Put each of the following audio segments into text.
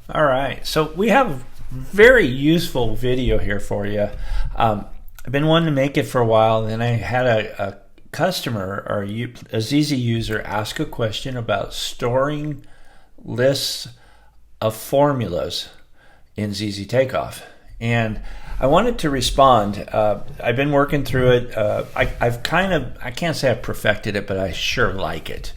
All right, so we have a very useful video here for you. I've been wanting to make it for a while, and then I had a customer or a ZZ user ask a question about storing lists of formulas in zzTakeoff. And I wanted to respond. I've been working through it. I can't say I've perfected it, but I sure like it.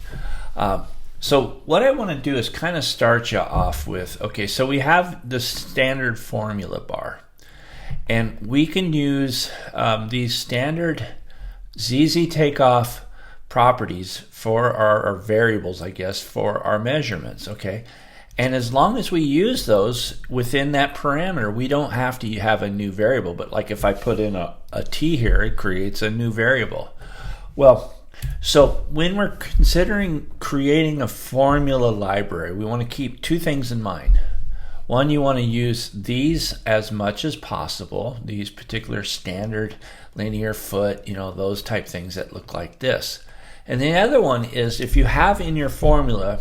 So what I want to do is kind of start you off with, okay, so we have the standard formula bar. And we can use these standard zzTakeoff properties for our variables, I guess, for our measurements, okay? And as long as we use those within that parameter, we don't have to have a new variable. But like if I put in a t here, it creates a new variable. Well, so when we're considering creating a formula library, we want to keep two things in mind. One, you want to use these as much as possible, these particular standard linear foot, those type things that look like this. And the other one is if you have in your formula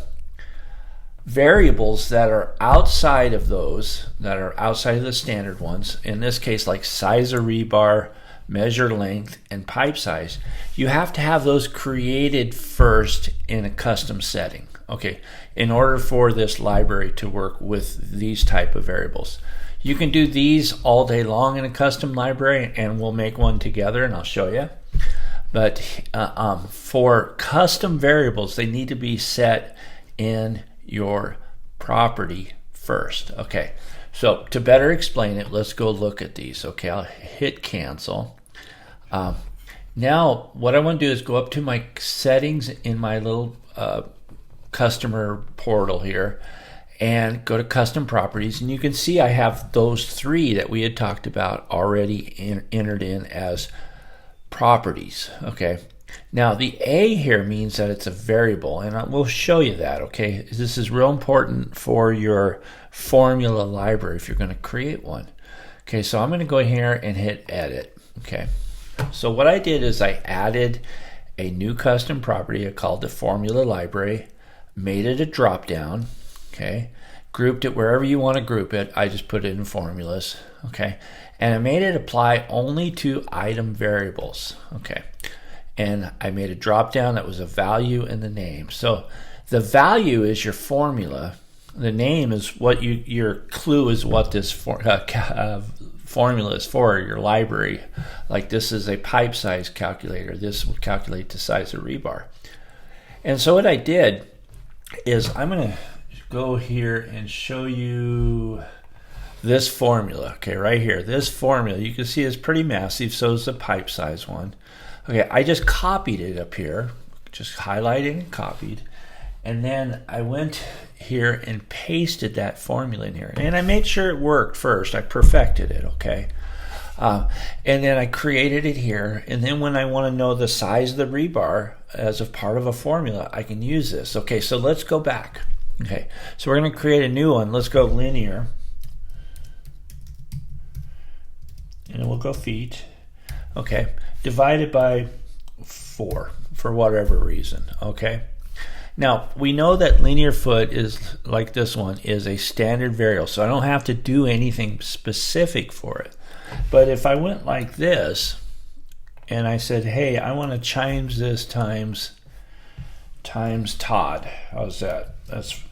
variables that are outside of those, that are outside of the standard ones, in this case like size of rebar, measure length, and pipe size, you have to have those created first in a custom setting, okay, in order for this library to work with these type of variables. You can do these all day long in a custom library, and we'll make one together and I'll show you. But for custom variables, they need to be set in your property first. Okay, so to better explain it, let's go look at these. Okay, I'll hit cancel. Now what I want to do is go up to my settings in my little customer portal here and go to custom properties, and you can see I have those three that we had talked about already entered in as properties. Okay, now the A here means that it's a variable, and we'll show you that. Okay, this is real important for your formula library if you're going to create one. Okay, so I'm going to go here and hit edit. Okay, so what I did is I added a new custom property. I called the formula library, made it a drop down, okay, grouped it wherever you want to group it. I just put it in formulas, okay, and I made it apply only to item variables, okay, and I made a drop down that was a value and the name. So the value is your formula, the name is what your clue is what this formula is for, your library. Like this is a pipe size calculator. This will calculate the size of rebar. And so what I did is I'm going to go here and show you this formula. Okay, right here, this formula, you can see it's pretty massive, so is the pipe size one. Okay, I just copied it up here, just highlighted and copied, and then I went here and pasted that formula in here, and I made sure it worked first. I perfected it, okay, and then I created it here, and then when I want to know the size of the rebar as a part of a formula, I can use this. Okay, so let's go back. Okay, so we're going to create a new one. Let's go linear, and we'll go feet. Okay, divided by 4 for whatever reason. Okay, now we know that linear foot is like this one is a standard variable, so I don't have to do anything specific for it. But if I went like this and I said, hey, I want to change this times Todd, how's that? That's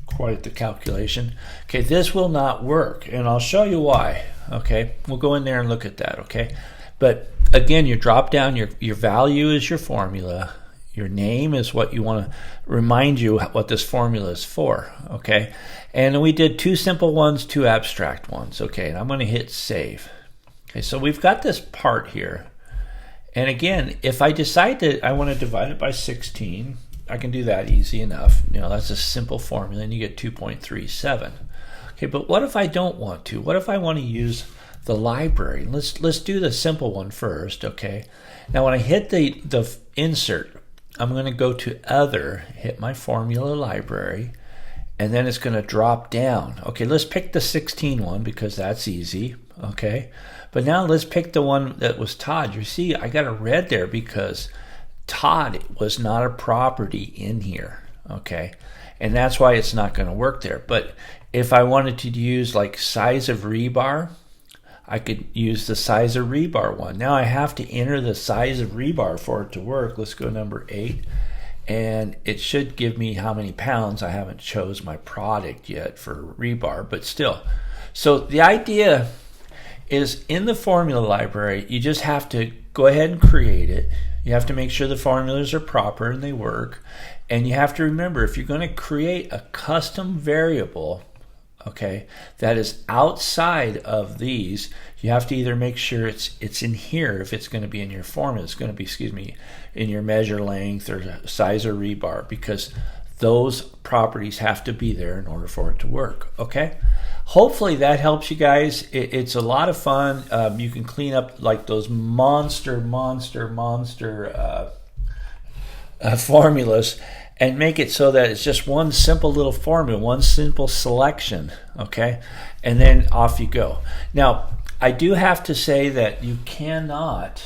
quite the calculation. Okay, this will not work, and I'll show you why. Okay, we'll go in there and look at that. Okay, but again, you drop down, your value is your formula, your name is what you want to remind you what this formula is for. Okay, and we did 2 simple ones, 2 abstract ones. Okay, and I'm going to hit save. Okay, so we've got this part here, and again, if I decide that I want to divide it by 16, I can do that easy enough. That's a simple formula, and you get 2.37. Okay, but what if I don't want to? What if I want to use the library? Let's do the simple one first. Okay, now when I hit the insert, I'm going to go to other, hit my formula library, and then it's going to drop down. Okay, let's pick the 16 one because that's easy. Okay, but now let's pick the one that was Todd. You see I got a red there because Todd was not a property in here. okay? And that's why it's not going to work there. But if I wanted to use like size of rebar, I could use the size of rebar one. Now I have to enter the size of rebar for it to work. Let's go number 8. And it should give me how many pounds. I haven't chose my product yet for rebar, but still. So the idea is in the formula library, you just have to go ahead and create it. You have to make sure the formulas are proper and they work. And you have to remember, if you're going to create a custom variable, okay, that is outside of these, you have to either make sure it's in here. If it's going to be in your formula, it's going to be, excuse me, in your measure length or size of rebar, because those properties have to be there in order for it to work, okay? Hopefully that helps you guys. It's a lot of fun. You can clean up like those monster formulas and make it so that it's just one simple little formula, one simple selection, okay? And then off you go. Now, I do have to say that you cannot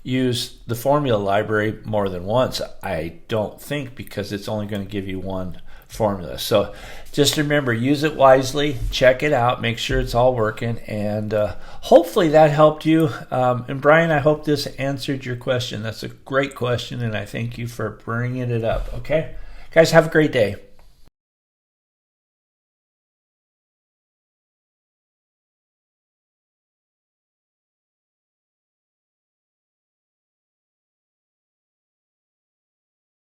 use the formula library more than once, I don't think, because it's only going to give you one formula. So just remember, use it wisely, check it out, make sure it's all working, and hopefully that helped you. And Brian, I hope this answered your question. That's a great question, and I thank you for bringing it up. Okay, guys, have a great day.